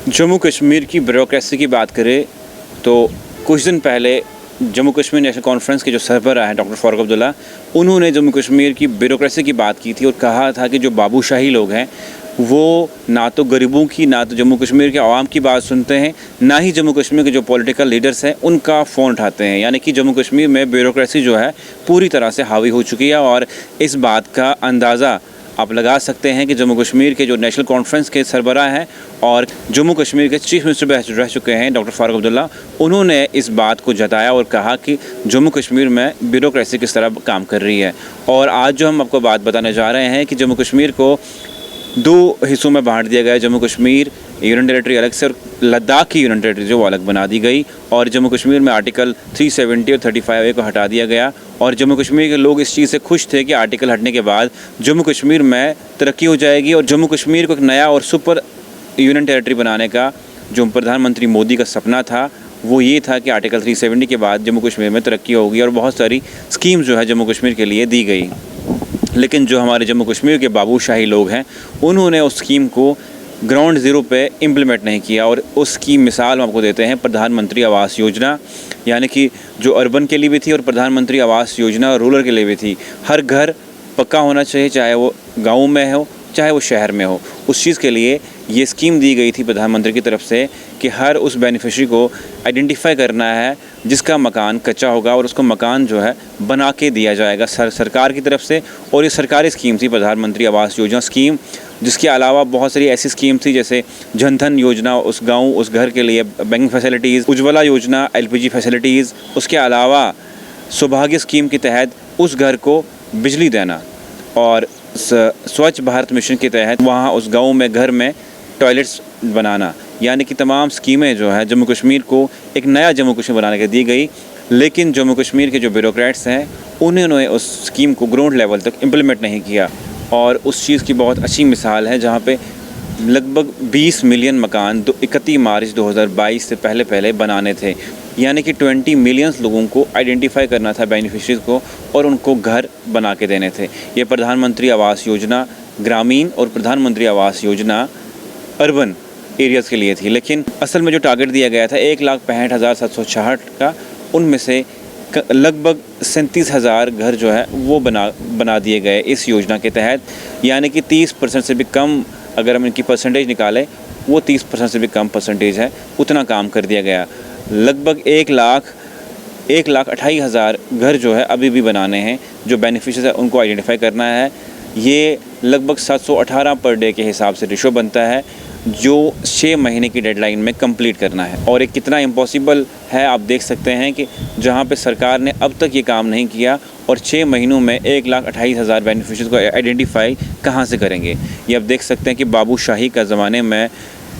जम्मू कश्मीर की ब्यूरोक्रेसी की बात करें तो कुछ दिन पहले जम्मू कश्मीर नेशनल कॉन्फ्रेंस के जो सरबराह हैं डॉक्टर फारूक अब्दुल्ला, उन्होंने जम्मू कश्मीर की ब्यूरोक्रेसी की बात की थी और कहा था कि जो बाबूशाही लोग हैं वो ना तो गरीबों की, ना तो जम्मू कश्मीर के आवाम की बात सुनते हैं, ना ही जम्मू कश्मीर के जो पॉलिटिकल लीडर्स हैं उनका फ़ोन उठाते हैं। यानी कि जम्मू कश्मीर में ब्यूरोक्रेसी जो है पूरी तरह से हावी हो चुकी है। और इस बात का अंदाज़ा आप लगा सकते हैं कि जम्मू कश्मीर के जो नेशनल कॉन्फ्रेंस के सरबराह हैं और जम्मू कश्मीर के चीफ मिनिस्टर रह चुके हैं डॉक्टर फारूक अब्दुल्ला, उन्होंने इस बात को जताया और कहा कि जम्मू कश्मीर में ब्यूरोक्रेसी किस तरह काम कर रही है। और आज जो हम आपको बात बताने जा रहे हैं कि जम्मू कश्मीर को दो हिस्सों में बांट दिया गया है। जम्मू कश्मीर यूनियन टेरेटरी अलग से और लद्दाख की यूनियन टेरेटरी जो अलग बना दी गई। और जम्मू कश्मीर में आर्टिकल 370 और 35A को हटा दिया गया। और जम्मू कश्मीर के लोग इस चीज़ से खुश थे कि आर्टिकल हटने के बाद जम्मू कश्मीर में तरक्की हो जाएगी और जम्मू कश्मीर को एक नया और सुपर यूनियन टेरेटरी बनाने का जो प्रधानमंत्री मोदी का सपना था वो ये था कि आर्टिकल 370 के बाद जम्मू कश्मीर में तरक्की होगी और बहुत सारी स्कीम जो है जम्मू कश्मीर के लिए दी गई। लेकिन जो हमारे जम्मू कश्मीर के बाबूशाही लोग हैं उन्होंने उस स्कीम को ग्राउंड ज़ीरो पे इम्प्लीमेंट नहीं किया। और उसकी मिसाल हम आपको देते हैं प्रधानमंत्री आवास योजना, यानी कि जो अर्बन के लिए भी थी और प्रधानमंत्री आवास योजना रूरल के लिए भी थी। हर घर पक्का होना चाहिए, चाहे वो गाँव में हो चाहे वो शहर में हो। उस चीज़ के लिए ये स्कीम दी गई थी प्रधानमंत्री की तरफ से कि हर उस बेनिफिशरी को आइडेंटिफाई करना है जिसका मकान कच्चा होगा और उसको मकान जो है बना के दिया जाएगा सरकार की तरफ से। और ये सरकारी स्कीम थी प्रधानमंत्री आवास योजना स्कीम, जिसके अलावा बहुत सारी ऐसी स्कीम थी जैसे जनधन योजना उस गांव उस घर के लिए बैंक फैसिलिटीज़, उज्ज्वला योजना LPG फैसिलिटीज़, उसके अलावा सौभाग्य स्कीम के तहत उस घर को बिजली देना और स्वच्छ भारत मिशन के तहत वहाँ उस गांव में घर में टॉयलेट्स बनाना। यानी कि तमाम स्कीमें जो है जम्मू कश्मीर को एक नया जम्मू कश्मीर बनाने के दी गई। लेकिन जम्मू कश्मीर के जो ब्यूरोक्रेट्स हैं उन्होंने उस स्कीम को ग्राउंड लेवल तक इम्प्लीमेंट नहीं किया। और उस चीज़ की बहुत अच्छी मिसाल है जहाँ पे लगभग 20 मिलियन मकान 31 मार्च 2022 से पहले बनाने थे। यानी कि 20 मिलियंस लोगों को आइडेंटिफाई करना था बेनिफिशरीज़ को और उनको घर बना के देने थे। ये प्रधानमंत्री आवास योजना ग्रामीण और प्रधानमंत्री आवास योजना अर्बन एरियाज़ के लिए थी। लेकिन असल में जो टारगेट दिया गया था 1,65,766 का, उनमें से लगभग 37,000 घर जो है वो बना दिए गए इस योजना के तहत। यानी कि 30% से भी कम, अगर हम इनकी परसेंटेज निकालें वो 30% से भी कम परसेंटेज है, उतना काम कर दिया गया। लगभग 1,28,000 घर जो है अभी भी बनाने हैं, जो बेनिफिशरीज है उनको आइडेंटिफाई करना है। ये लगभग 718 पर डे के हिसाब से रेशो बनता है जो 6 महीने की डेडलाइन में कंप्लीट करना है। और ये कितना इम्पॉसिबल है आप देख सकते हैं कि जहाँ पे सरकार ने अब तक ये काम नहीं किया और 6 महीनों में 1,28,000 बेनिफिशरीज को आइडेंटिफाई कहाँ से करेंगे। ये आप देख सकते हैं कि बाबूशाही का ज़माने में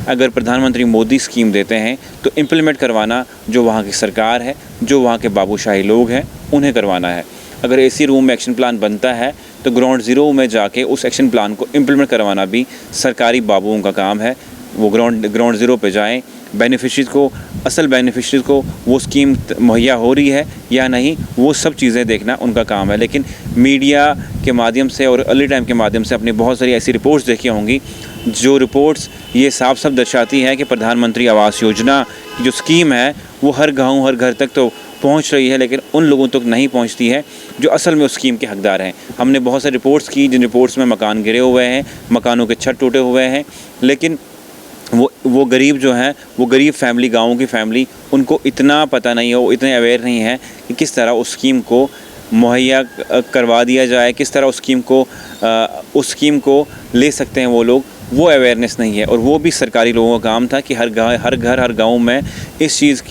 अगर प्रधानमंत्री मोदी स्कीम देते हैं तो इम्प्लीमेंट करवाना जो वहाँ की सरकार है, जो वहाँ के बाबूशाही लोग हैं उन्हें करवाना है। अगर AC रूम में एक्शन प्लान बनता है तो ग्राउंड ज़ीरो में जाके उस एक्शन प्लान को इम्प्लीमेंट करवाना भी सरकारी बाबुओं का काम है। वो ग्राउंड ज़ीरो पे जाएं, बेनिफिशरीज़ को, असल बेनिफिशरीज़ को वो स्कीम मुहैया हो रही है या नहीं, वो सब चीज़ें देखना उनका काम है। लेकिन मीडिया के माध्यम से और अर्ली टाइम के माध्यम से अपनी बहुत सारी ऐसी रिपोर्ट्स देखी होंगी जो रिपोर्ट्स ये साफ दर्शाती हैं कि प्रधानमंत्री आवास योजना की जो स्कीम है वो हर गाँव हर घर तक तो पहुंच रही है, लेकिन उन लोगों तक नहीं पहुंचती है जो असल में उस स्कीम के हकदार हैं। हमने बहुत सारी रिपोर्ट्स की जिन रिपोर्ट्स में मकान गिरे हुए हैं, मकानों के छत टूटे हुए हैं, लेकिन वो गरीब जो हैं, वो गरीब फैमिली, गाँव की फैमिली, उनको इतना पता नहीं है, वो इतने अवेयर नहीं है कि किस तरह उस स्कीम को मुहैया करवा दिया जाए, किस तरह उस स्कीम को ले सकते हैं वो लोग, वो अवेयरनेस नहीं है। और वो भी सरकारी लोगों का काम था कि हर घर हर गांव में इस चीज़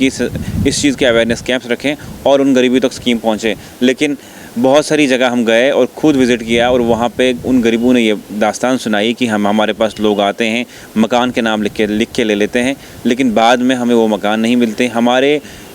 के अवेयरनेस कैंप्स रखें और उन गरीबों तक स्कीम पहुंचे। लेकिन बहुत सारी जगह हम गए और ख़ुद विज़िट किया और वहाँ पे उन गरीबों ने ये दास्तान सुनाई कि हमारे पास लोग आते हैं, मकान के नाम लिख के ले लेते हैं, लेकिन बाद में हमें वो मकान नहीं मिलते,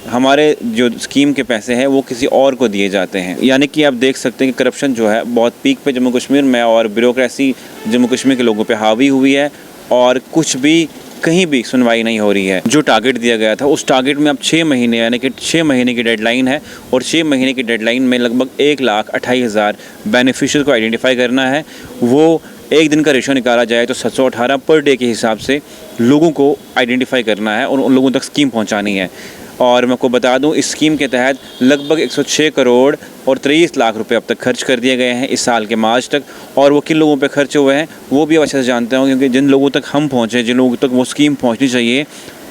हमारे जो स्कीम के पैसे हैं वो किसी और को दिए जाते हैं। यानी कि आप देख सकते हैं कि करप्शन जो है बहुत पीक पे जम्मू कश्मीर में और ब्यूरोक्रेसी जम्मू कश्मीर के लोगों पे हावी हुई है और कुछ भी कहीं भी सुनवाई नहीं हो रही है। जो टारगेट दिया गया था उस टारगेट में अब 6 महीने, यानी कि 6 महीने की डेडलाइन है और 6 महीने की डेडलाइन में लगभग 1,28,000 बेनिफिशरीज को आइडेंटिफाई करना है। वो एक दिन का रेशो निकाला जाए तो 718 पर डे के हिसाब से लोगों को आइडेंटिफाई करना है और उन लोगों तक स्कीम पहुंचानी है। और मैं आपको बता दूं, इस स्कीम के तहत लगभग 106 करोड़ और 23 लाख रुपए अब तक खर्च कर दिए गए हैं इस साल के मार्च तक। और वो किन लोगों पे खर्च हुए हैं वो भी अच्छे से जानते हो, क्योंकि जिन लोगों तक हम पहुँचे, जिन लोगों तक वो स्कीम पहुँचनी चाहिए,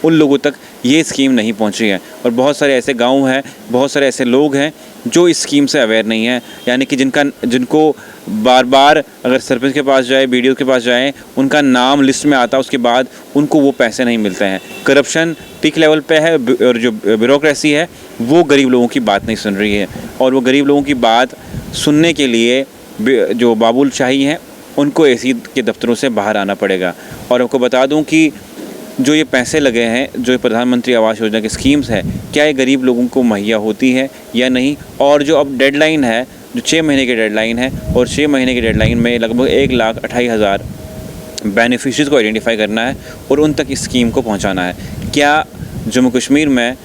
उन लोगों तक ये स्कीम नहीं पहुंची है। और बहुत सारे ऐसे गांव हैं, बहुत सारे ऐसे लोग हैं जो इस स्कीम से अवेयर नहीं है, यानी कि जिनको बार बार अगर सरपंच के पास जाए, बीडीओ के पास जाए, उनका नाम लिस्ट में आता है, उसके बाद उनको वो पैसे नहीं मिलते हैं। करप्शन पीक लेवल पे है और जो ब्यूरोक्रेसी है वो गरीब लोगों की बात नहीं सुन रही है। और वो गरीब लोगों की बात सुनने के लिए जो बाबुल शाही हैं उनको एसी के दफ्तरों से बाहर आना पड़ेगा। और आपको बता दूं कि जो ये पैसे लगे हैं, जो प्रधानमंत्री आवास योजना की स्कीम्स है, क्या ये गरीब लोगों को मुहैया होती है या नहीं। और जो अब डेडलाइन है, जो 6 महीने की डेडलाइन है, और 6 महीने की डेडलाइन में लगभग 1,28,000 बेनिफिशरीज़ को आइडेंटिफाई करना है और उन तक इस स्कीम को पहुंचाना है। क्या जम्मू कश्मीर में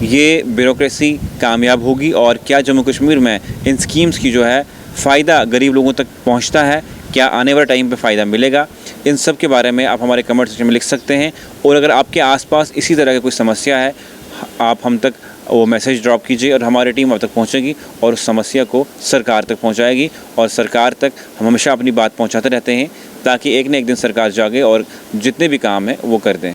ये ब्यूरोक्रेसी कामयाब होगी और क्या जम्मू कश्मीर में इन स्कीम्स की जो है फ़ायदा गरीब लोगों तक पहुंचता है, क्या आने वाले टाइम पे फ़ायदा मिलेगा? इन सब के बारे में आप हमारे कमेंट सेक्शन में लिख सकते हैं। और अगर आपके आसपास इसी तरह की कोई समस्या है, आप हम तक वो मैसेज ड्रॉप कीजिए और हमारी टीम आप तक पहुंचेगी और उस समस्या को सरकार तक पहुंचाएगी। और सरकार तक हम हमेशा अपनी बात पहुंचाते रहते हैं ताकि एक न एक दिन सरकार जागे और जितने भी काम हैं वो कर दें।